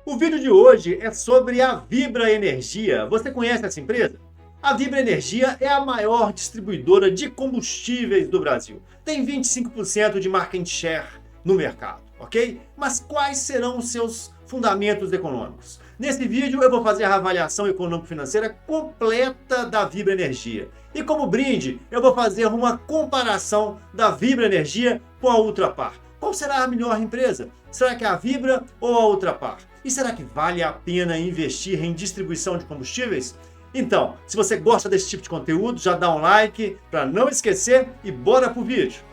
O vídeo de hoje é sobre a Vibra Energia. Você conhece essa empresa? A Vibra Energia é a maior distribuidora de combustíveis do Brasil. Tem 25% de market share no mercado, ok? Mas quais serão os seus fundamentos econômicos? Nesse vídeo eu vou fazer a avaliação econômico-financeira completa da Vibra Energia. E como brinde, eu vou fazer uma comparação da Vibra Energia com a Ultrapar. Qual será a melhor empresa? Será que é a Vibra ou a Ultrapar? E será que vale a pena investir em distribuição de combustíveis? Então, se você gosta desse tipo de conteúdo, já dá um like para não esquecer e bora pro vídeo.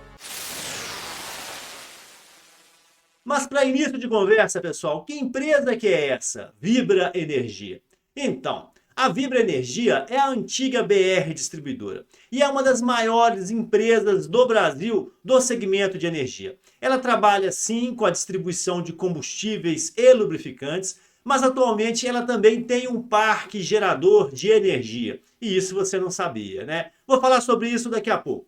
Mas para início de conversa, pessoal, que empresa que é essa? Vibra Energia. Então, a Vibra Energia é a antiga BR Distribuidora e é uma das maiores empresas do Brasil do segmento de energia. Ela trabalha sim com a distribuição de combustíveis e lubrificantes, mas atualmente ela também tem um parque gerador de energia. E isso você não sabia, né? Vou falar sobre isso daqui a pouco.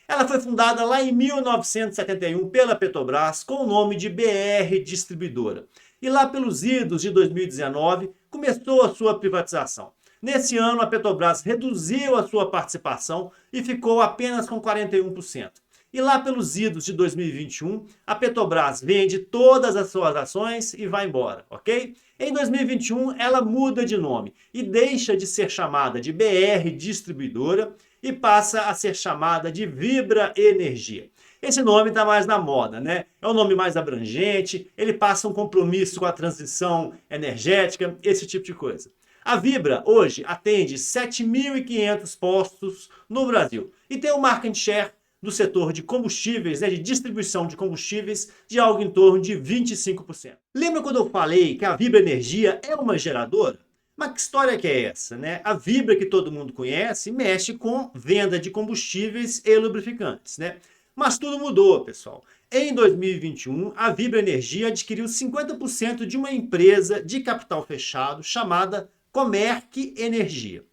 Ela foi fundada lá em 1971 pela Petrobras com o nome de BR Distribuidora. E lá pelos idos de 2019 começou a sua privatização. Nesse ano a Petrobras reduziu a sua participação e ficou apenas com 41%. E lá pelos idos de 2021 a Petrobras vende todas as suas ações e vai embora, ok? Em 2021 ela muda de nome e deixa de ser chamada de BR Distribuidora e passa a ser chamada de Vibra Energia. Esse nome está mais na moda, né? É um nome mais abrangente, ele passa um compromisso com a transição energética, esse tipo de coisa. A Vibra hoje atende 7.500 postos no Brasil e tem um market share do setor de combustíveis, né, de distribuição de combustíveis, de algo em torno de 25%. Lembra quando eu falei que a Vibra Energia é uma geradora? Mas que história que é essa, né? A Vibra que todo mundo conhece mexe com venda de combustíveis e lubrificantes, né? Mas tudo mudou, pessoal. Em 2021, a Vibra Energia adquiriu 50% de uma empresa de capital fechado chamada Comerc Energia.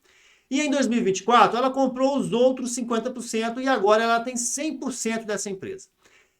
E em 2024, ela comprou os outros 50% e agora ela tem 100% dessa empresa.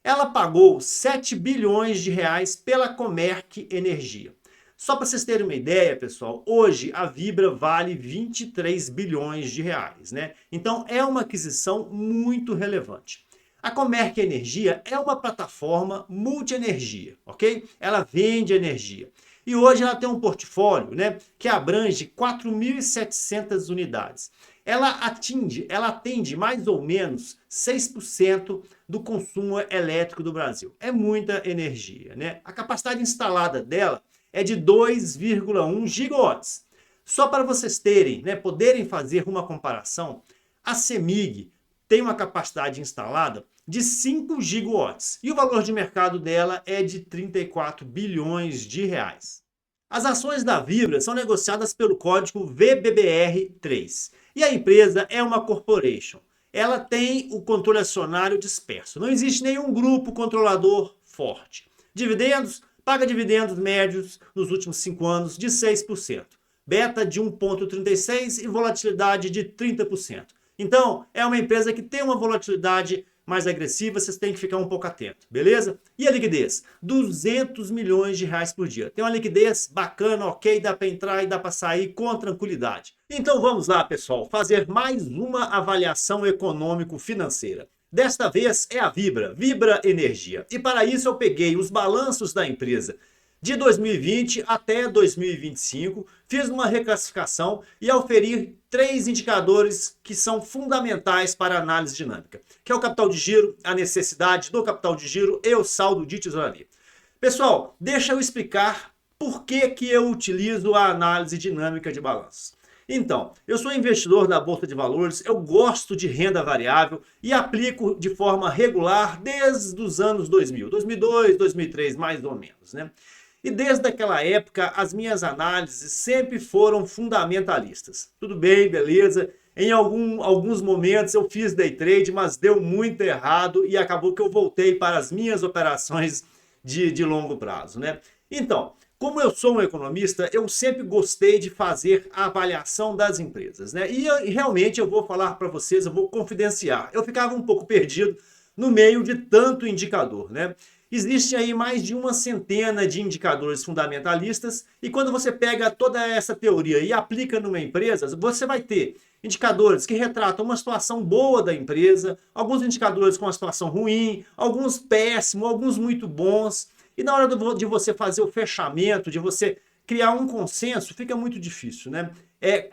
Ela pagou 7 bilhões de reais pela Comerc Energia. Só para vocês terem uma ideia, pessoal, hoje a Vibra vale 23 bilhões de reais, né? Então é uma aquisição muito relevante. A Comerc Energia é uma plataforma multi-energia, ok? Ela vende energia. E hoje ela tem um portfólio, né, que abrange 4.700 unidades. Ela atende mais ou menos 6% do consumo elétrico do Brasil. É muita energia, né? A capacidade instalada dela é de 2,1 gigawatts. Só para vocês terem, né, poderem fazer uma comparação, a CEMIG tem uma capacidade instalada de 5 gigawatts e o valor de mercado dela é de 34 bilhões de reais. As ações da Vibra são negociadas pelo código VBBR3 e a empresa é uma corporation. Ela tem o controle acionário disperso. Não existe nenhum grupo controlador forte. Dividendos? Paga dividendos médios nos últimos 5 anos de 6%. Beta de 1,36 e volatilidade de 30%. Então, é uma empresa que tem uma volatilidade mais agressiva, vocês têm que ficar um pouco atento, beleza? E a liquidez? 200 milhões de reais por dia. Tem uma liquidez bacana, ok, dá para entrar e dá para sair com tranquilidade. Então vamos lá, pessoal, fazer mais uma avaliação econômico-financeira. Desta vez é a Vibra, Vibra Energia. E para isso eu peguei os balanços da empresa de 2020 até 2025, fiz uma reclassificação e auferi 3 indicadores que são fundamentais para a análise dinâmica, que é o capital de giro, a necessidade do capital de giro e o saldo de tesouraria. Pessoal, deixa eu explicar por que eu utilizo a análise dinâmica de balanços. Então, eu sou investidor da Bolsa de Valores, eu gosto de renda variável e aplico de forma regular desde os anos 2000, 2002, 2003, mais ou menos, né? E desde aquela época, as minhas análises sempre foram fundamentalistas. Tudo bem, beleza. Em alguns momentos eu fiz day trade, mas deu muito errado e acabou que eu voltei para as minhas operações de longo prazo, né? Então, como eu sou um economista, eu sempre gostei de fazer a avaliação das empresas, né? E realmente eu vou falar para vocês, eu vou confidenciar. Eu ficava um pouco perdido no meio de tanto indicador, né? Existem aí mais de uma centena de indicadores fundamentalistas e quando você pega toda essa teoria e aplica numa empresa, você vai ter indicadores que retratam uma situação boa da empresa, alguns indicadores com uma situação ruim, alguns péssimos, alguns muito bons. E na hora de você fazer o fechamento, de você criar um consenso, fica muito difícil, né?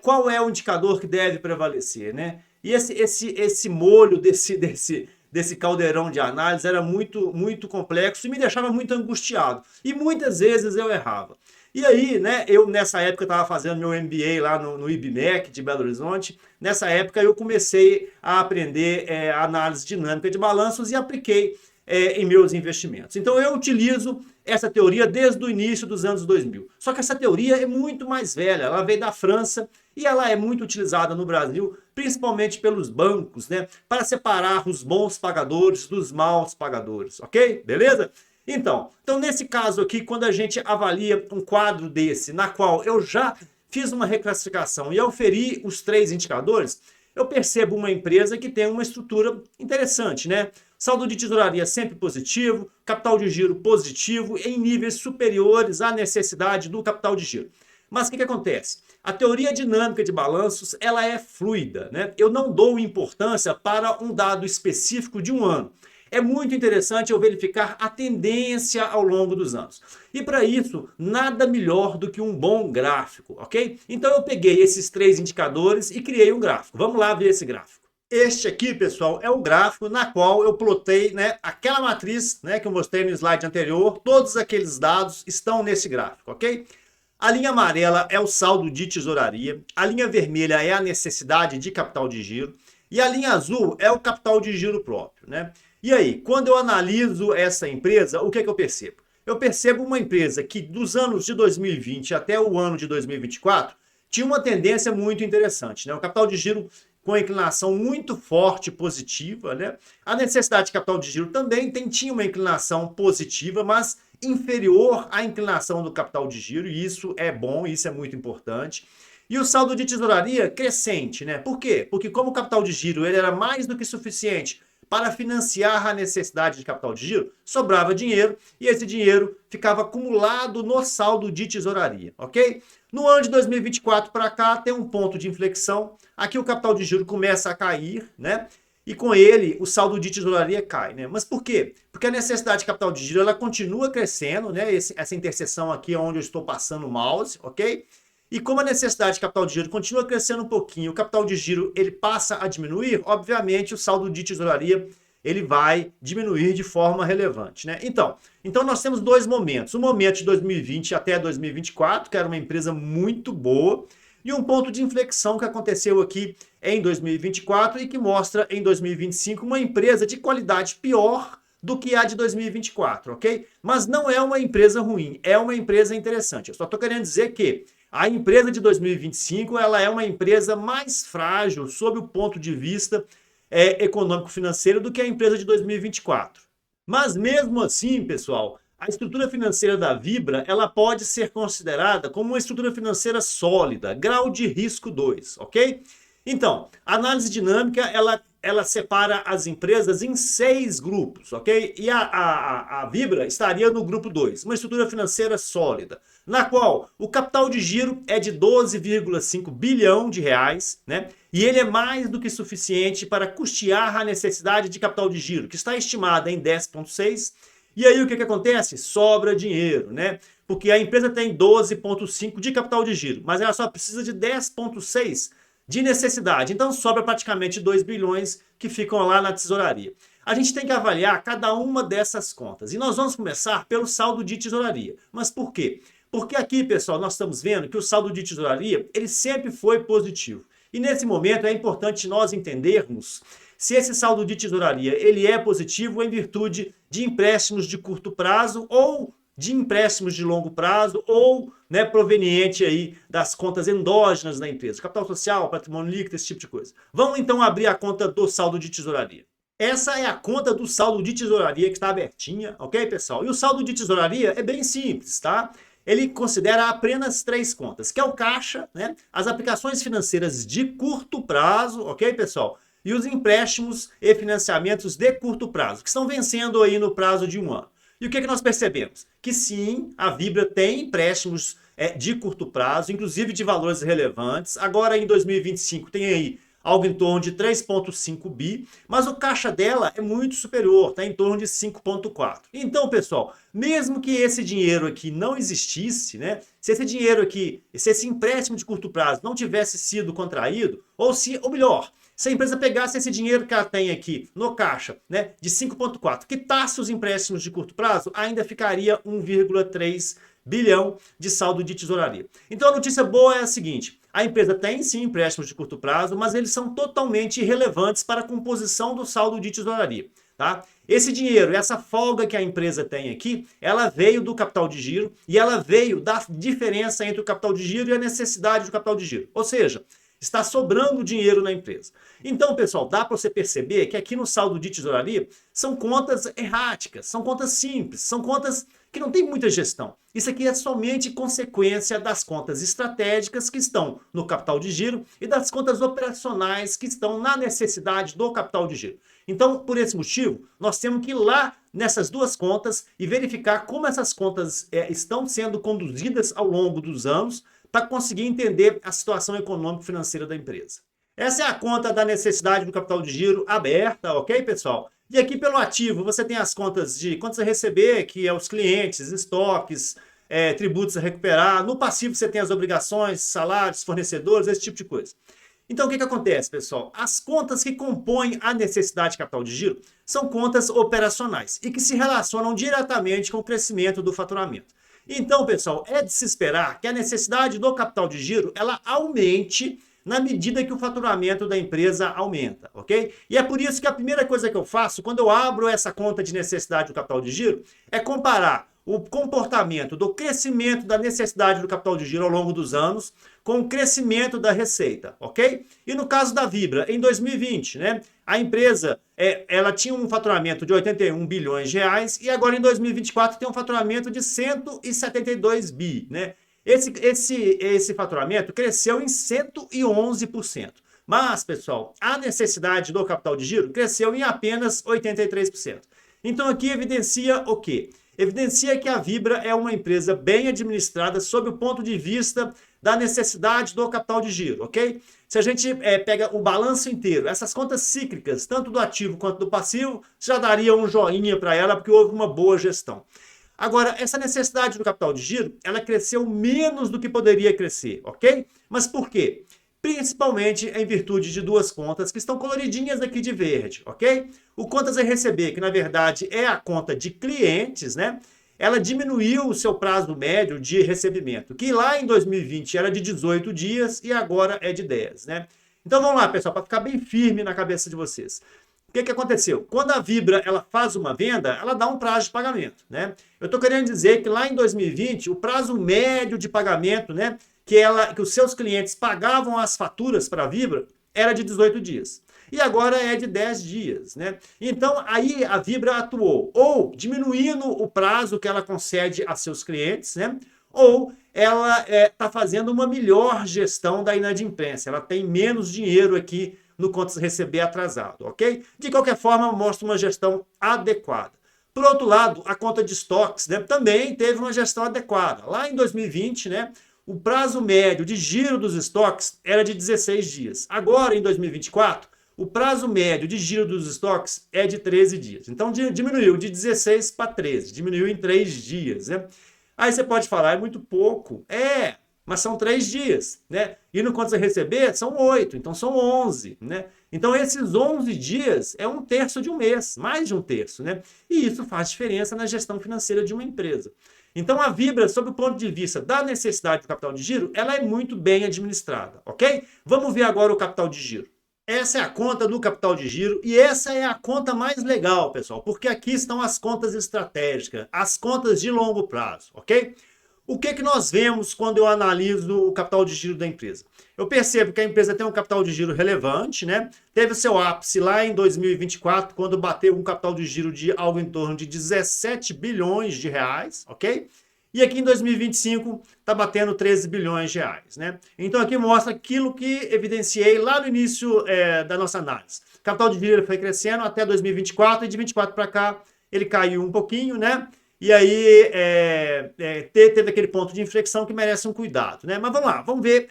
Qual é o indicador que deve prevalecer, né? E esse molho desse caldeirão de análise era muito complexo e me deixava muito angustiado. E muitas vezes eu errava. E aí, né, eu nessa época estava fazendo meu MBA lá no IBMEC de Belo Horizonte. Nessa época eu comecei a aprender análise dinâmica de balanços e apliquei em meus investimentos. Então eu utilizo essa teoria desde o início dos anos 2000. Só que essa teoria é muito mais velha, ela veio da França e ela é muito utilizada no Brasil, principalmente pelos bancos, né, para separar os bons pagadores dos maus pagadores, ok? Beleza? Então nesse caso aqui, quando a gente avalia um quadro desse, na qual eu já fiz uma reclassificação e auferi os 3 indicadores, eu percebo uma empresa que tem uma estrutura interessante, né? Saldo de tesouraria sempre positivo, capital de giro positivo em níveis superiores à necessidade do capital de giro. Mas o que acontece? A teoria dinâmica de balanços ela é fluida, né? Eu não dou importância para um dado específico de um ano. É muito interessante eu verificar a tendência ao longo dos anos. E para isso, nada melhor do que um bom gráfico, ok? Então eu peguei esses 3 indicadores e criei um gráfico. Vamos lá ver esse gráfico. Este aqui, pessoal, é o gráfico na qual eu plotei, né, aquela matriz, né, que eu mostrei no slide anterior. Todos aqueles dados estão nesse gráfico, ok? A linha amarela é o saldo de tesouraria, a linha vermelha é a necessidade de capital de giro e a linha azul é o capital de giro próprio, né? E aí, quando eu analiso essa empresa, o que eu percebo? Eu percebo uma empresa que dos anos de 2020 até o ano de 2024 tinha uma tendência muito interessante, né? O capital de giro com a inclinação muito forte positiva, né? A necessidade de capital de giro também tinha uma inclinação positiva, mas inferior à inclinação do capital de giro, e isso é bom, isso é muito importante. E o saldo de tesouraria crescente, né? Por quê? Porque como o capital de giro ele era mais do que suficiente para financiar a necessidade de capital de giro, sobrava dinheiro e esse dinheiro ficava acumulado no saldo de tesouraria, ok? No ano de 2024 para cá tem um ponto de inflexão, aqui o capital de giro começa a cair, né? E com ele o saldo de tesouraria cai, né? Mas por quê? Porque a necessidade de capital de giro ela continua crescendo, né? Essa interseção aqui é onde eu estou passando o mouse, ok? E como a necessidade de capital de giro continua crescendo um pouquinho, o capital de giro ele passa a diminuir, obviamente o saldo de tesouraria ele vai diminuir de forma relevante, né? Então nós temos 2 momentos, um momento de 2020 até 2024, que era uma empresa muito boa, e um ponto de inflexão que aconteceu aqui em 2024 e que mostra em 2025 uma empresa de qualidade pior do que a de 2024, ok? Mas não é uma empresa ruim, é uma empresa interessante. Eu só estou querendo dizer que a empresa de 2025 ela é uma empresa mais frágil sob o ponto de vista econômico-financeiro do que a empresa de 2024. Mas mesmo assim, pessoal, a estrutura financeira da Vibra ela pode ser considerada como uma estrutura financeira sólida, grau de risco 2, ok? Então, a análise dinâmica ela separa as empresas em 6 grupos, ok? E a Vibra estaria no grupo 2, uma estrutura financeira sólida, na qual o capital de giro é de 12,5 bilhão de reais, né? E ele é mais do que suficiente para custear a necessidade de capital de giro, que está estimada em 10,6. E aí o que acontece? Sobra dinheiro, né? Porque a empresa tem 12,5 de capital de giro, mas ela só precisa de 10,6 de necessidade. Então sobra praticamente 2 bilhões que ficam lá na tesouraria. A gente tem que avaliar cada uma dessas contas. E nós vamos começar pelo saldo de tesouraria. Mas por quê? Porque aqui, pessoal, nós estamos vendo que o saldo de tesouraria ele sempre foi positivo. E nesse momento é importante nós entendermos se esse saldo de tesouraria ele é positivo em virtude de empréstimos de curto prazo ou de empréstimos de longo prazo ou né, proveniente aí das contas endógenas da empresa, capital social, patrimônio líquido, esse tipo de coisa. Vamos então abrir a conta do saldo de tesouraria. Essa é a conta do saldo de tesouraria que está abertinha, ok, pessoal? E o saldo de tesouraria é bem simples, tá? Ele considera apenas 3 contas, que é o caixa, né? As aplicações financeiras de curto prazo, ok, pessoal? E os empréstimos e financiamentos de curto prazo, que estão vencendo aí no prazo de 1 ano. E o que nós percebemos? Que sim, a Vibra tem empréstimos de curto prazo, inclusive de valores relevantes. Agora, em 2025, tem aí algo em torno de 3,5 bi, mas o caixa dela é muito superior, está em torno de 5,4. Então, pessoal, mesmo que esse dinheiro aqui não existisse, né? Se esse dinheiro aqui, se esse empréstimo de curto prazo não tivesse sido contraído, ou melhor, se a empresa pegasse esse dinheiro que ela tem aqui no caixa, né, de 5,4, quitasse os empréstimos de curto prazo, ainda ficaria 1,3 bilhão de saldo de tesouraria. Então a notícia boa é a seguinte: a empresa tem sim empréstimos de curto prazo, mas eles são totalmente irrelevantes para a composição do saldo de tesouraria. Tá? Esse dinheiro, essa folga que a empresa tem aqui, ela veio do capital de giro e ela veio da diferença entre o capital de giro e a necessidade do capital de giro. Ou seja, está sobrando dinheiro na empresa. Então, pessoal, dá para você perceber que aqui no saldo de tesouraria são contas erráticas, são contas simples, são contas que não tem muita gestão. Isso aqui é somente consequência das contas estratégicas que estão no capital de giro e das contas operacionais que estão na necessidade do capital de giro. Então, por esse motivo, nós temos que ir lá nessas duas contas e verificar como essas contas estão sendo conduzidas ao longo dos anos para conseguir entender a situação econômico-financeira da empresa. Essa é a conta da necessidade do capital de giro aberta, ok, pessoal? E aqui pelo ativo você tem as contas a receber, que é os clientes, estoques, tributos a recuperar. No passivo você tem as obrigações, salários, fornecedores, esse tipo de coisa. Então o que acontece, pessoal? As contas que compõem a necessidade de capital de giro são contas operacionais e que se relacionam diretamente com o crescimento do faturamento. Então, pessoal, é de se esperar que a necessidade do capital de giro ela aumente na medida que o faturamento da empresa aumenta, ok? E é por isso que a primeira coisa que eu faço quando eu abro essa conta de necessidade do capital de giro é comparar o comportamento do crescimento da necessidade do capital de giro ao longo dos anos com o crescimento da receita, ok? E no caso da Vibra, em 2020, né, a empresa ela tinha um faturamento de 81 bilhões de reais e agora em 2024 tem um faturamento de 172 bi, né? Esse faturamento cresceu em 111%. Mas, pessoal, a necessidade do capital de giro cresceu em apenas 83%. Então aqui evidencia o quê? Evidencia que a Vibra é uma empresa bem administrada sob o ponto de vista da necessidade do capital de giro, ok? Se a gente pega o balanço inteiro, essas contas cíclicas, tanto do ativo quanto do passivo, já daria um joinha para ela, porque houve uma boa gestão. Agora, essa necessidade do capital de giro, ela cresceu menos do que poderia crescer, ok? Mas por quê? Principalmente em virtude de duas contas que estão coloridinhas aqui de verde, ok? O contas a receber, que na verdade é a conta de clientes, né? Ela diminuiu o seu prazo médio de recebimento, que lá em 2020 era de 18 dias e agora é de 10, né? Então vamos lá, pessoal, para ficar bem firme na cabeça de vocês. O que aconteceu? Quando a Vibra ela faz uma venda, ela dá um prazo de pagamento, né? Eu estou querendo dizer que lá em 2020, o prazo médio de pagamento, né, que os seus clientes pagavam as faturas para a Vibra, era de 18 dias. E agora é de 10 dias, né? Então, aí a Vibra atuou ou diminuindo o prazo que ela concede a seus clientes, né? Ou ela está fazendo uma melhor gestão da inadimplência. Ela tem menos dinheiro aqui no contas a receber atrasado, ok? De qualquer forma, mostra uma gestão adequada. Por outro lado, a conta de estoques, né, também teve uma gestão adequada. Lá em 2020, né, o prazo médio de giro dos estoques era de 16 dias. Agora, em 2024, o prazo médio de giro dos estoques é de 13 dias. Então, diminuiu de 16 para 13, diminuiu em 3 dias, né? Aí você pode falar, é muito pouco. Mas são 3 dias, né? E no contas a receber são 8, então são 11, né? Então esses 11 dias é um terço de um mês, mais de um terço, né? E isso faz diferença na gestão financeira de uma empresa. Então a Vibra, sob o ponto de vista da necessidade do capital de giro, ela é muito bem administrada, ok? Vamos ver agora o capital de giro. Essa é a conta do capital de giro e essa é a conta mais legal, pessoal, porque aqui estão as contas estratégicas, as contas de longo prazo, ok? O que nós vemos quando eu analiso o capital de giro da empresa? Eu percebo que a empresa tem um capital de giro relevante, né? Teve seu ápice lá em 2024, quando bateu um capital de giro de algo em torno de 17 bilhões de reais, ok? E aqui em 2025 está batendo 13 bilhões de reais, né? Então aqui mostra aquilo que evidenciei lá no início da nossa análise. O capital de giro foi crescendo até 2024 e de 24 para cá ele caiu um pouquinho, né? E aí teve aquele ponto de inflexão que merece um cuidado, né? Mas vamos lá, vamos ver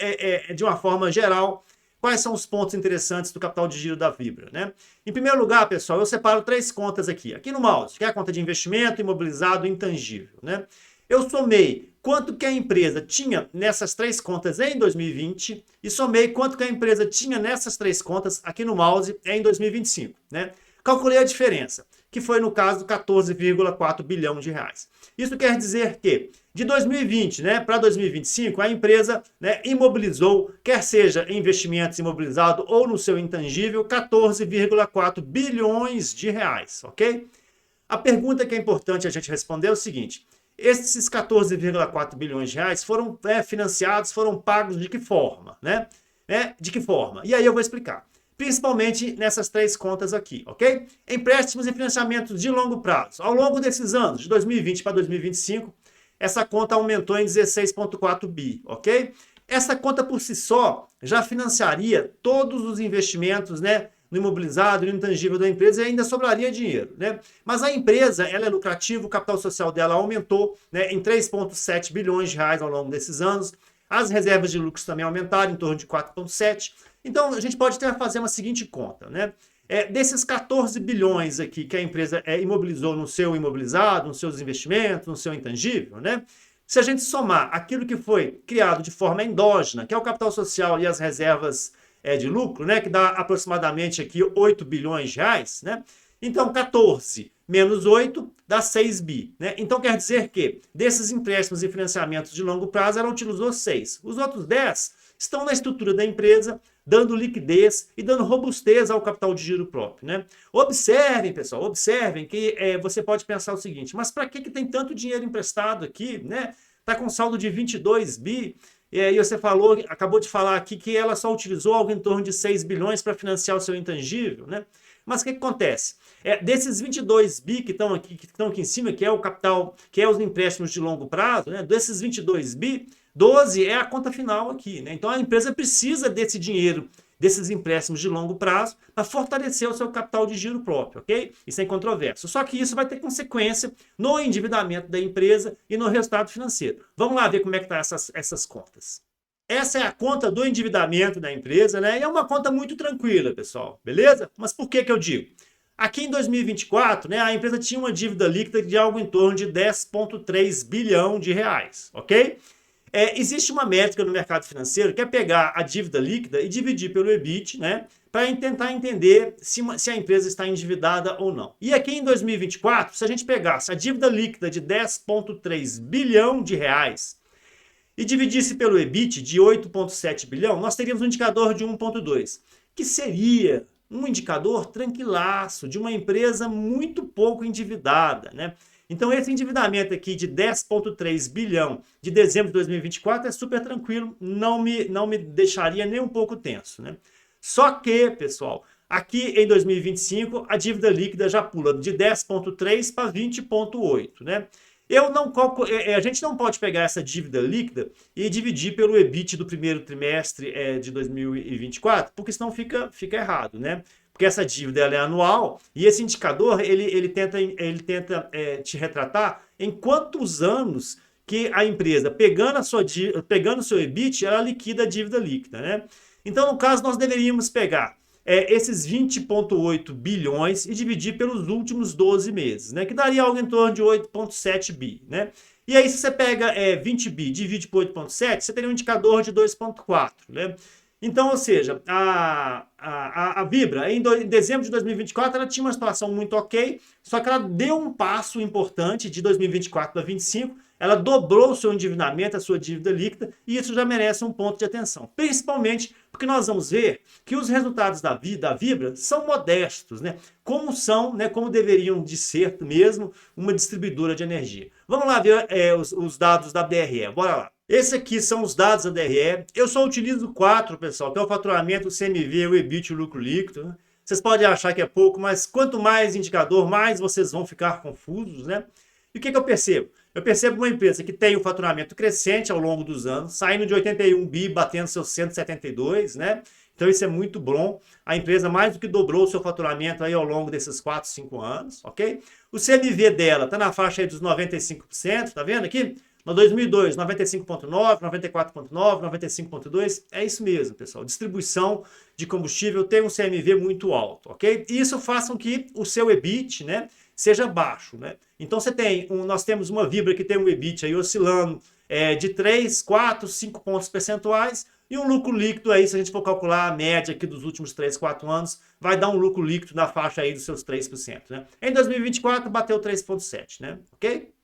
de uma forma geral quais são os pontos interessantes do capital de giro da Vibra, né? Em primeiro lugar, pessoal, eu separo 3 contas aqui. Aqui no mouse, que é a conta de investimento, imobilizado e intangível, né? Eu somei quanto que a empresa tinha nessas 3 contas em 2020 e somei quanto que a empresa tinha nessas 3 contas aqui no mouse em 2025, né? Calculei a diferença, que foi no caso 14,4 bilhão de reais. Isso quer dizer que de 2020, né, para 2025, a empresa, né, imobilizou, quer seja em investimentos imobilizados ou no seu intangível, 14,4 bilhões de reais, ok? A pergunta que é importante a gente responder é o seguinte: esses 14,4 bilhões de reais foram financiados, foram pagos de que forma, né? De que forma? E aí eu vou explicar. Principalmente nessas 3 contas aqui, ok? Empréstimos e financiamentos de longo prazo. Ao longo desses anos, de 2020 para 2025, essa conta aumentou em 16,4 bi, ok? Essa conta por si só já financiaria todos os investimentos, né, no imobilizado, no intangível da empresa, e ainda sobraria dinheiro, né? Mas a empresa, ela é lucrativa, o capital social dela aumentou, né, em 3,7 bilhões de reais ao longo desses anos. As reservas de lucros também aumentaram em torno de 4,7. Então, a gente pode até fazer uma seguinte conta, né? Desses 14 bilhões aqui que a empresa imobilizou no seu imobilizado, nos seus investimentos, no seu intangível, né? Se a gente somar aquilo que foi criado de forma endógena, que é o capital social e as reservas de lucro, né, que dá aproximadamente aqui 8 bilhões de reais, né? Então, 14 menos 8 dá 6 bi, né? Então, quer dizer que desses empréstimos e financiamentos de longo prazo, ela utilizou 6. Os outros 10 estão na estrutura da empresa, dando liquidez e dando robustez ao capital de giro próprio, né? Observem, pessoal, observem que você pode pensar o seguinte: mas para que tem tanto dinheiro emprestado aqui, né? Tá com saldo de 22 bi, e você acabou de falar aqui que ela só utilizou algo em torno de 6 bilhões para financiar o seu intangível, né? Mas o que acontece? Desses 22 bi que estão aqui em cima, que é o capital, que é os empréstimos de longo prazo, né? Desses 22 bi, 12 é a conta final aqui, né? Então a empresa precisa desse dinheiro, desses empréstimos de longo prazo, para fortalecer o seu capital de giro próprio, ok? Isso é incontroverso. Só que isso vai ter consequência no endividamento da empresa e no resultado financeiro. Vamos lá ver como é que estão essas contas. Essa é a conta do endividamento da empresa, né? E é uma conta muito tranquila, pessoal, beleza? Mas por que eu digo? Aqui em 2024, né, a empresa tinha uma dívida líquida de algo em torno de 10,3 bilhão de reais, ok? Existe uma métrica no mercado financeiro que é pegar a dívida líquida e dividir pelo EBIT, né, para tentar entender se a empresa está endividada ou não. E aqui em 2024, se a gente pegasse a dívida líquida de 10,3 bilhão de reais e dividisse pelo EBIT de 8,7 bilhão, nós teríamos um indicador de 1,2, que seria um indicador tranquilaço de uma empresa muito pouco endividada, né? Então, esse endividamento aqui de 10,3 bilhão de dezembro de 2024 é super tranquilo, não me deixaria nem um pouco tenso, né? Só que, pessoal, aqui em 2025, a dívida líquida já pula de 10,3 para 20,8, né? A gente não pode pegar essa dívida líquida e dividir pelo EBIT do primeiro trimestre de 2024, porque senão fica errado, né? Porque essa dívida ela é anual e esse indicador ele tenta te retratar em quantos anos que a empresa, pegando o seu EBIT, ela liquida a dívida líquida, né? Então, no caso, nós deveríamos pegar esses 20,8 bilhões e dividir pelos últimos 12 meses, né? Que daria algo em torno de 8,7 bi, né? E aí, se você pega 20 bi e divide por 8,7, você teria um indicador de 2,4, né? Então, ou seja, a Vibra, em dezembro de 2024, ela tinha uma situação muito ok, só que ela deu um passo importante de 2024 para 2025, ela dobrou o seu endividamento, a sua dívida líquida, e isso já merece um ponto de atenção. Principalmente porque nós vamos ver que os resultados da Vibra são modestos, né? Como são, né? Como deveriam de ser mesmo uma distribuidora de energia. Vamos lá ver os dados da DRE, bora lá. Esses aqui são os dados da DRE. Eu só utilizo 4, pessoal, que é o faturamento, o CMV, o EBIT e o lucro líquido, né? Vocês podem achar que é pouco, mas quanto mais indicador, mais vocês vão ficar confusos, né? E o que eu percebo? Eu percebo uma empresa que tem o faturamento crescente ao longo dos anos, saindo de 81 bi, batendo seus 172, né? Então isso é muito bom. A empresa mais do que dobrou o seu faturamento aí ao longo desses 4, 5 anos, ok? O CMV dela está na faixa aí dos 95%, tá vendo aqui? No 2002, 95,9, 94,9, 95,2, é isso mesmo, pessoal. Distribuição de combustível tem um CMV muito alto, ok? E isso faz com que o seu EBIT, né, seja baixo, né? Então nós temos uma Vibra que tem um EBIT aí oscilando de 3, 4, 5 pontos percentuais e um lucro líquido aí, se a gente for calcular a média aqui dos últimos 3, 4 anos, vai dar um lucro líquido na faixa aí dos seus 3%, né? Em 2024 bateu 3,7, né? Ok?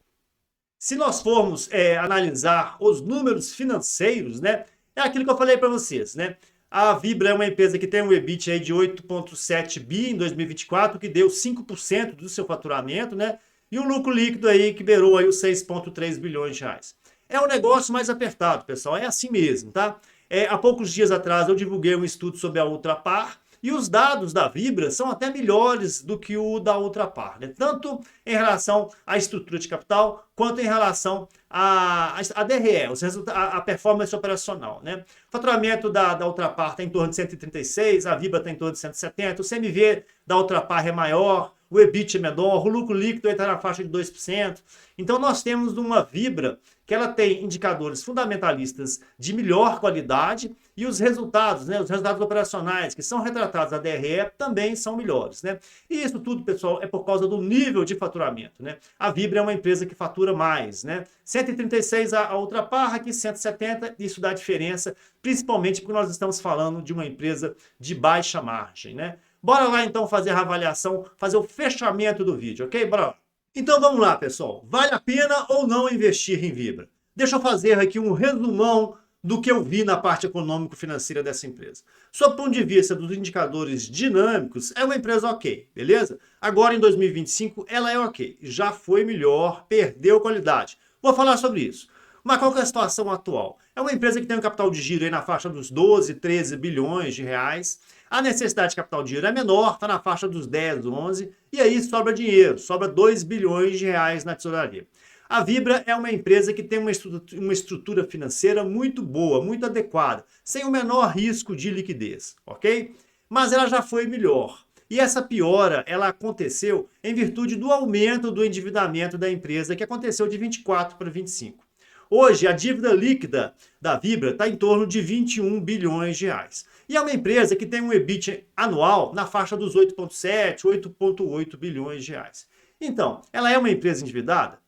Se nós formos analisar os números financeiros, né, é aquilo que eu falei para vocês, né? A Vibra é uma empresa que tem um EBIT aí de 8,7 bi em 2024, que deu 5% do seu faturamento, né? E um lucro líquido aí que beirou aí os 6,3 bilhões de reais. É um negócio mais apertado, pessoal, é assim mesmo, tá? Há poucos dias atrás eu divulguei um estudo sobre a Ultrapar, e os dados da Vibra são até melhores do que o da Ultrapar, né? Tanto em relação à estrutura de capital, quanto em relação à DRE, a performance operacional, né? O faturamento da Ultrapar está em torno de 136, a Vibra está em torno de 170, o CMV da Ultrapar é maior, o EBIT é menor, o lucro líquido está na faixa de 2%. Então nós temos uma Vibra que ela tem indicadores fundamentalistas de melhor qualidade e os resultados, né, os resultados operacionais que são retratados na DRE também são melhores, né? E isso tudo, pessoal, é por causa do nível de faturamento, né? A Vibra é uma empresa que fatura mais, né? 136 a Ultrapar, aqui 170, isso dá diferença, principalmente porque nós estamos falando de uma empresa de baixa margem, né? Bora lá então fazer a avaliação, fazer o fechamento do vídeo, ok? Bora lá. Então vamos lá, pessoal. Vale a pena ou não investir em Vibra? Deixa eu fazer aqui um resumão do que eu vi na parte econômico-financeira dessa empresa. Sob o ponto de vista dos indicadores dinâmicos, é uma empresa ok, beleza? Agora em 2025 ela é ok, já foi melhor, perdeu qualidade. Vou falar sobre isso. Mas qual que é a situação atual? É uma empresa que tem um capital de giro aí na faixa dos 12, 13 bilhões de reais. A necessidade de capital de giro é menor, está na faixa dos 10, 11, e aí sobra dinheiro, sobra 2 bilhões de reais na tesouraria. A Vibra é uma empresa que tem uma estrutura financeira muito boa, muito adequada, sem o menor risco de liquidez, ok? Mas ela já foi melhor. E essa piora, ela aconteceu em virtude do aumento do endividamento da empresa, que aconteceu de 24 para 25. Hoje, a dívida líquida da Vibra está em torno de 21 bilhões de reais. E é uma empresa que tem um EBIT anual na faixa dos 8,7, 8,8 bilhões de reais. Então, ela é uma empresa endividada?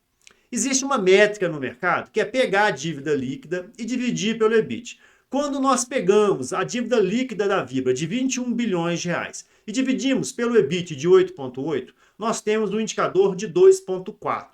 Existe uma métrica no mercado que é pegar a dívida líquida e dividir pelo EBIT. Quando nós pegamos a dívida líquida da Vibra de 21 bilhões de reais e dividimos pelo EBIT de 8,8, nós temos um indicador de 2,4.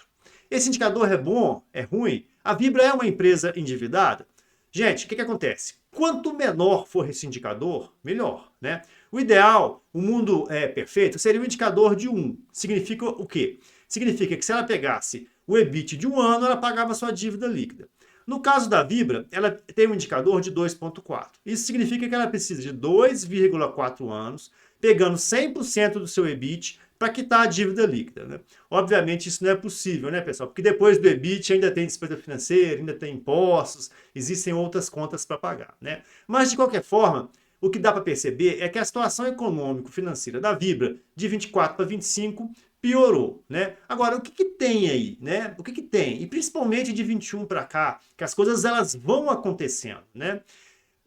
Esse indicador é bom? É ruim? A Vibra é uma empresa endividada? Gente, o que acontece? Quanto menor for esse indicador, melhor, né? O ideal, o mundo perfeito, seria um indicador de 1. Significa o quê? Significa que se ela pegasse o EBIT de um ano, ela pagava sua dívida líquida. No caso da Vibra, ela tem um indicador de 2,4. Isso significa que ela precisa de 2,4 anos, pegando 100% do seu EBIT para quitar a dívida líquida, né? Obviamente isso não é possível, né, pessoal? Porque depois do EBIT ainda tem despesa financeira, ainda tem impostos, existem outras contas para pagar, né? Mas de qualquer forma, o que dá para perceber é que a situação econômico-financeira da Vibra de 24 para 25 piorou, né? Agora, o que tem aí, né? O que tem? E principalmente de 21 para cá, que as coisas elas vão acontecendo, né?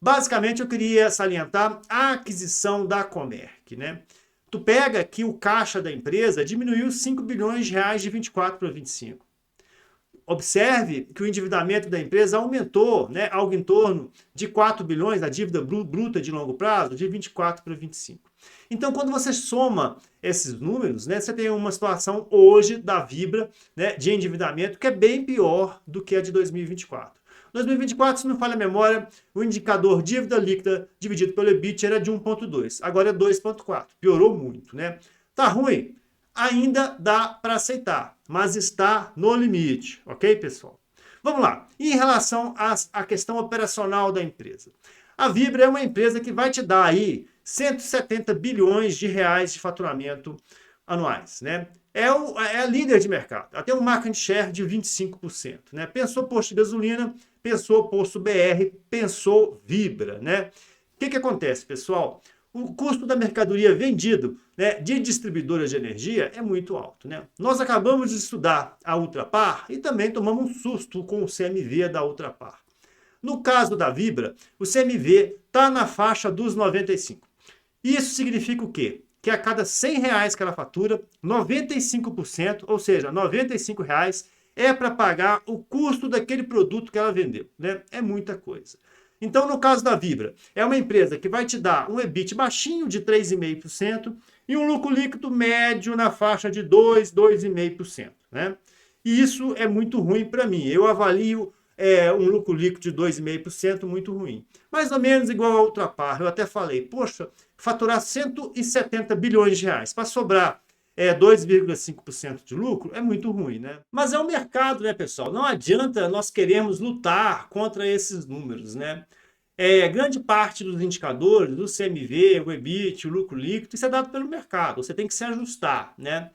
Basicamente, eu queria salientar a aquisição da Comerc, né? Tu pega que o caixa da empresa diminuiu 5 bilhões de reais de 24 para 25. Observe que o endividamento da empresa aumentou, né, algo em torno de 4 bilhões, a dívida bruta de longo prazo, de 24 para 25. Então, quando você soma esses números, né, você tem uma situação hoje da Vibra, né, de endividamento que é bem pior do que a de 2024. 2024, se não falha a memória, o indicador dívida líquida dividido pelo EBIT era de 1,2. Agora é 2,4. Piorou muito, né? Tá ruim? Ainda dá para aceitar, mas está no limite, ok, pessoal? Vamos lá. E em relação à questão operacional da empresa. A Vibra é uma empresa que vai te dar aí 170 bilhões de reais de faturamento anuais, né? É a líder de mercado. Ela tem um market share de 25%, né? Pensou posto de gasolina, pensou posto BR, pensou Vibra, né? O que acontece, pessoal? O custo da mercadoria vendido, né, de distribuidoras de energia é muito alto, né? Nós acabamos de estudar a Ultrapar e também tomamos um susto com o CMV da Ultrapar. No caso da Vibra, o CMV está na faixa dos 95. Isso significa o quê? Que a cada R$ 100 que ela fatura, 95%, ou seja, R$ 95 é para pagar o custo daquele produto que ela vendeu, né? É muita coisa. Então, no caso da Vibra, é uma empresa que vai te dar um EBIT baixinho de 3,5% e um lucro líquido médio na faixa de 2, 2,5%, né? E isso é muito ruim para mim. Eu avalio um lucro líquido de 2,5% muito ruim. Mais ou menos igual a Ultrapar. Eu até falei, poxa, faturar 170 bilhões de reais para sobrar 2,5% de lucro é muito ruim, né? Mas é o mercado, né, pessoal? Não adianta nós queremos lutar contra esses números, né? Grande parte dos indicadores, do CMV, o EBIT, o lucro líquido, isso é dado pelo mercado. Você tem que se ajustar, né?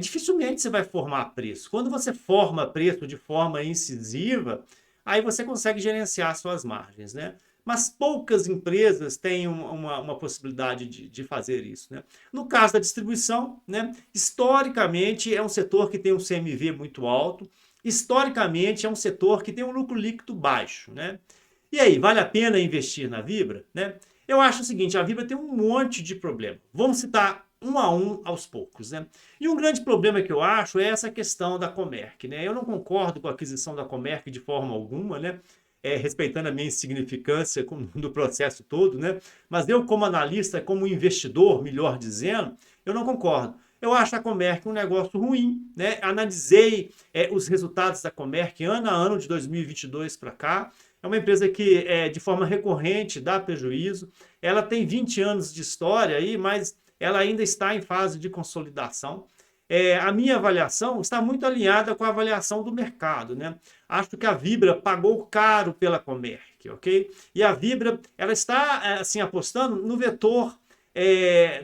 Dificilmente você vai formar preço. Quando você forma preço de forma incisiva, aí você consegue gerenciar suas margens, né? Mas poucas empresas têm uma possibilidade de fazer isso, né? No caso da distribuição, né, historicamente é um setor que tem um CMV muito alto, historicamente é um setor que tem um lucro líquido baixo, né? E aí, vale a pena investir na Vibra, né? Eu acho o seguinte, a Vibra tem um monte de problema. Vamos citar um a um aos poucos, né? E um grande problema que eu acho é essa questão da Comerc, né? Eu não concordo com a aquisição da Comerc de forma alguma, né? Respeitando a minha insignificância no processo todo, né? Mas eu, como analista, como investidor, melhor dizendo, eu não concordo. Eu acho a Comerc um negócio ruim, né? Analisei os resultados da Comerc ano a ano de 2022 para cá. É uma empresa que, de forma recorrente, dá prejuízo. Ela tem 20 anos de história aí, mas ela ainda está em fase de consolidação. A minha avaliação está muito alinhada com a avaliação do mercado, né? Acho que a Vibra pagou caro pela Comerc, ok? E a Vibra, ela está, assim, apostando no vetor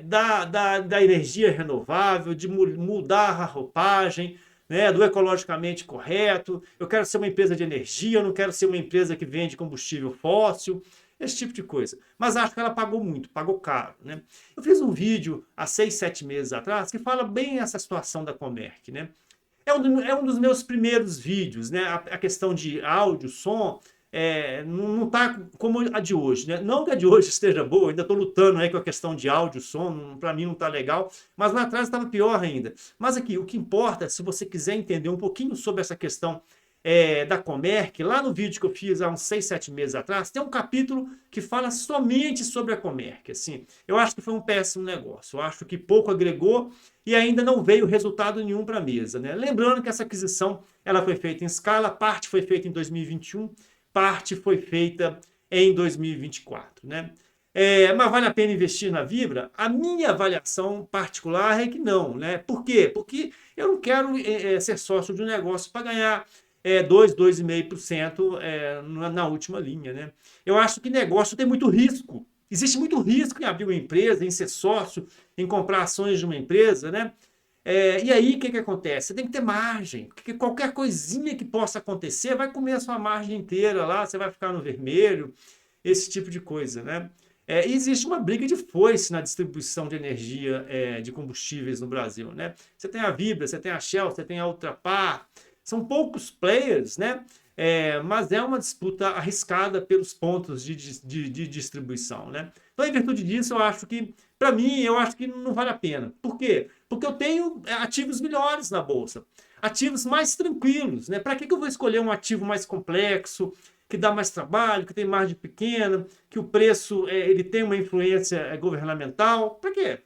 da energia renovável, de mudar a roupagem, né, do ecologicamente correto. Eu quero ser uma empresa de energia, eu não quero ser uma empresa que vende combustível fóssil, esse tipo de coisa. Mas acho que ela pagou muito, pagou caro, né? Eu fiz um vídeo há 6, 7 meses atrás que fala bem essa situação da Comerc, né? É um dos meus primeiros vídeos, né? A questão de áudio, som, não está como a de hoje, né? Não que a de hoje esteja boa, ainda estou lutando aí com a questão de áudio, som, para mim não está legal, mas lá atrás estava pior ainda. Mas aqui, o que importa, se você quiser entender um pouquinho sobre essa questão da Comerc, lá no vídeo que eu fiz há uns 6, 7 meses atrás, tem um capítulo que fala somente sobre a Comerc. Assim, eu acho que foi um péssimo negócio, eu acho que pouco agregou e ainda não veio resultado nenhum para a mesa, né? Lembrando que essa aquisição ela foi feita em escala, parte foi feita em 2021, parte foi feita em 2024, né? Mas vale a pena investir na Vibra? A minha avaliação particular é que não, né? Por quê? Porque eu não quero ser sócio de um negócio para ganhar 2, 2,5% na última linha, né? Eu acho que negócio tem muito risco. Existe muito risco em abrir uma empresa, em ser sócio, em comprar ações de uma empresa, né? E aí, o que acontece? Você tem que ter margem, porque qualquer coisinha que possa acontecer vai comer a sua margem inteira lá, você vai ficar no vermelho, esse tipo de coisa, né? Existe uma briga de foice na distribuição de energia de combustíveis no Brasil, né? Você tem a Vibra, você tem a Shell, você tem a Ultrapar, são poucos players, né? Mas é uma disputa arriscada pelos pontos de distribuição, né? Então, em virtude disso, eu acho que, para mim, eu acho que não vale a pena. Por quê? Porque eu tenho ativos melhores na bolsa, ativos mais tranquilos, né? Para que eu vou escolher um ativo mais complexo, que dá mais trabalho, que tem margem pequena, que o preço ele tem uma influência governamental? Para quê?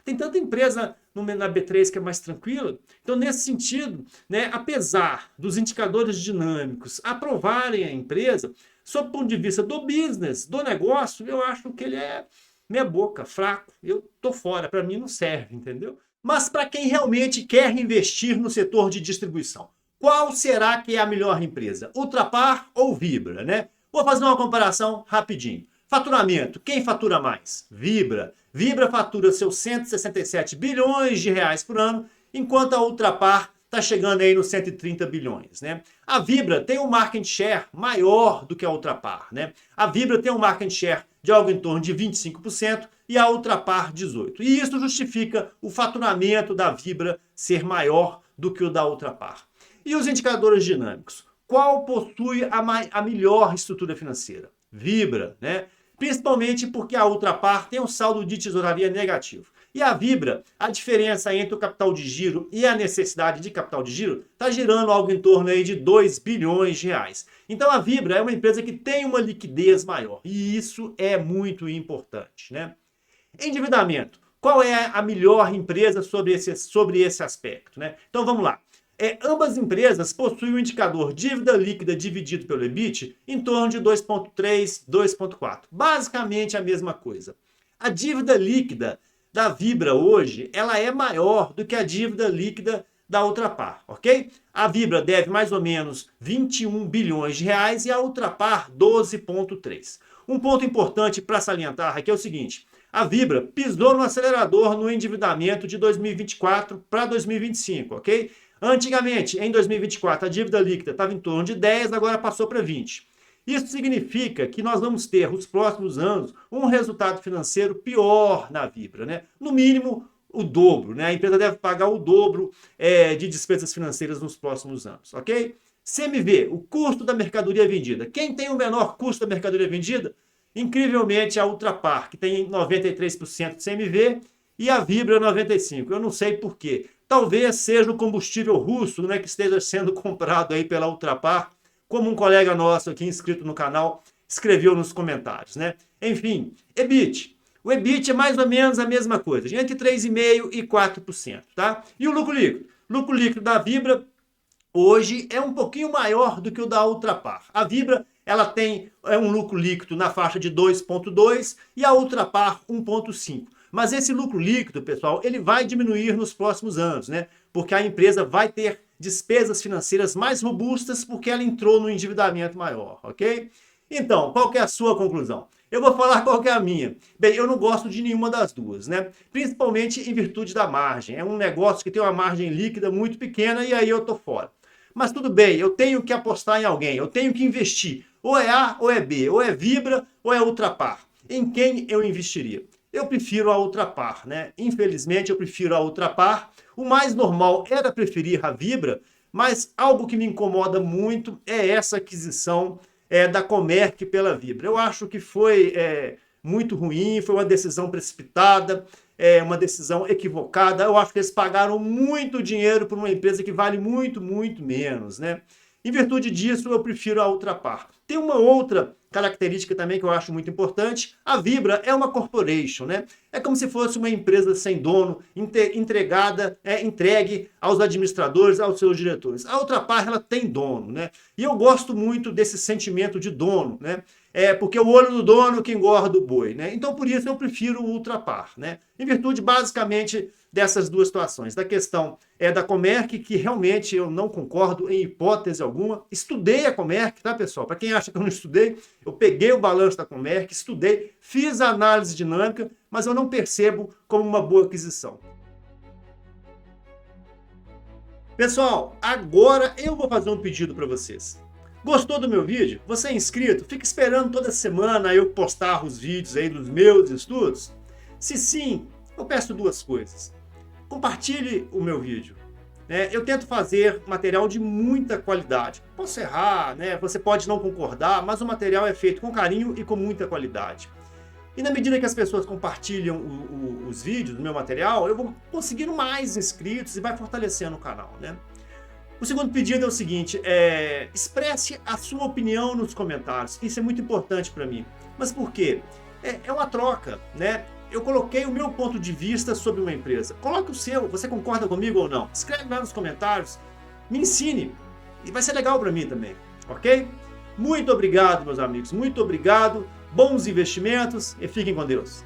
Tem tanta empresa na B3 que é mais tranquila. Então, nesse sentido, né, apesar dos indicadores dinâmicos aprovarem a empresa, sob o ponto de vista do business, do negócio, eu acho que ele é meia boca, fraco. Eu tô fora, para mim não serve, entendeu? Mas para quem realmente quer investir no setor de distribuição, qual será que é a melhor empresa? Ultrapar ou Vibra, né? Vou fazer uma comparação rapidinho. Faturamento, quem fatura mais? Vibra. Vibra fatura seus 167 bilhões de reais por ano, enquanto a Ultrapar está chegando aí nos 130 bilhões, né? A Vibra tem um market share maior do que a Ultrapar, né? A Vibra tem um market share de algo em torno de 25% e a Ultrapar 18%. E isso justifica o faturamento da Vibra ser maior do que o da Ultrapar. E os indicadores dinâmicos? Qual possui a melhor estrutura financeira? Vibra, né? Principalmente porque a Ultrapar tem um saldo de tesouraria negativo. E a Vibra, a diferença entre o capital de giro e a necessidade de capital de giro está girando algo em torno aí de 2 bilhões de reais. Então a Vibra é uma empresa que tem uma liquidez maior e isso é muito importante, né? Endividamento. Qual é a melhor empresa sobre esse aspecto, né? Então vamos lá. Ambas empresas possuem o indicador dívida líquida dividido pelo EBIT em torno de 2,3, 2,4. Basicamente a mesma coisa. A dívida líquida da Vibra hoje, ela é maior do que a dívida líquida da Ultrapar, ok? A Vibra deve mais ou menos 21 bilhões de reais e a Ultrapar 12,3. Um ponto importante para salientar aqui é o seguinte: a Vibra pisou no acelerador no endividamento de 2024 para 2025, ok? Antigamente, em 2024, a dívida líquida estava em torno de 10, agora passou para 20. Isso significa que nós vamos ter, nos próximos anos, um resultado financeiro pior na Vibra, né? No mínimo, o dobro, né? A empresa deve pagar o dobro de despesas financeiras nos próximos anos, ok? CMV, o custo da mercadoria vendida. Quem tem o menor custo da mercadoria vendida? Incrivelmente, a Ultrapar, que tem 93% de CMV, e a Vibra 95%. Eu não sei por quê. Talvez seja o combustível russo, né, que esteja sendo comprado aí pela Ultrapar, como um colega nosso aqui inscrito no canal escreveu nos comentários, né? Enfim, EBIT. O EBIT é mais ou menos a mesma coisa, entre 3,5% e 4%, tá? E o lucro líquido? O lucro líquido da Vibra hoje é um pouquinho maior do que o da Ultrapar. A Vibra, ela tem um lucro líquido na faixa de 2,2 e a Ultrapar 1,5. Mas esse lucro líquido, pessoal, ele vai diminuir nos próximos anos, né? Porque a empresa vai ter despesas financeiras mais robustas porque ela entrou no endividamento maior, ok? Então, qual que é a sua conclusão? Eu vou falar qual que é a minha. Bem, eu não gosto de nenhuma das duas, né? Principalmente em virtude da margem. É um negócio que tem uma margem líquida muito pequena e aí eu tô fora. Mas tudo bem, eu tenho que apostar em alguém, eu tenho que investir. Ou é A ou é B, ou é Vibra ou é Ultrapar. Em quem eu investiria? Eu prefiro a Ultrapar, né? Infelizmente, eu prefiro a Ultrapar. O mais normal era preferir a Vibra, mas algo que me incomoda muito é essa aquisição da Comerc pela Vibra. Eu acho que foi muito ruim, foi uma decisão precipitada, uma decisão equivocada. Eu acho que eles pagaram muito dinheiro por uma empresa que vale muito, muito menos, né? Em virtude disso, eu prefiro a Ultrapar. Tem uma outra característica também que eu acho muito importante. A Vibra é uma corporation, né? É como se fosse uma empresa sem dono, entregue aos administradores, aos seus diretores. A Ultrapar, ela tem dono, né? E eu gosto muito desse sentimento de dono, né? Porque o olho do dono que engorda o boi, né? Então, por isso, eu prefiro o Ultrapar, né? Em virtude, basicamente, dessas duas situações. Da questão da Comerc, que realmente eu não concordo em hipótese alguma. Estudei a Comerc, tá, pessoal? Para quem acha que eu não estudei, eu peguei o balanço da Comerc, estudei, fiz a análise dinâmica, mas eu não percebo como uma boa aquisição. Pessoal, agora eu vou fazer um pedido para vocês. Gostou do meu vídeo? Você é inscrito? Fica esperando toda semana eu postar os vídeos aí dos meus estudos? Se sim, eu peço duas coisas. Compartilhe o meu vídeo. Eu tento fazer material de muita qualidade. Posso errar, né? Você pode não concordar, mas o material é feito com carinho e com muita qualidade. E na medida que as pessoas compartilham os vídeos do meu material, eu vou conseguindo mais inscritos e vai fortalecendo o canal, né? O segundo pedido é o seguinte, expresse a sua opinião nos comentários. Isso é muito importante para mim. Mas por quê? É uma troca, né? Eu coloquei o meu ponto de vista sobre uma empresa. Coloque o seu, você concorda comigo ou não? Escreve lá nos comentários, me ensine. E vai ser legal para mim também, ok? Muito obrigado, meus amigos. Muito obrigado. Bons investimentos e fiquem com Deus.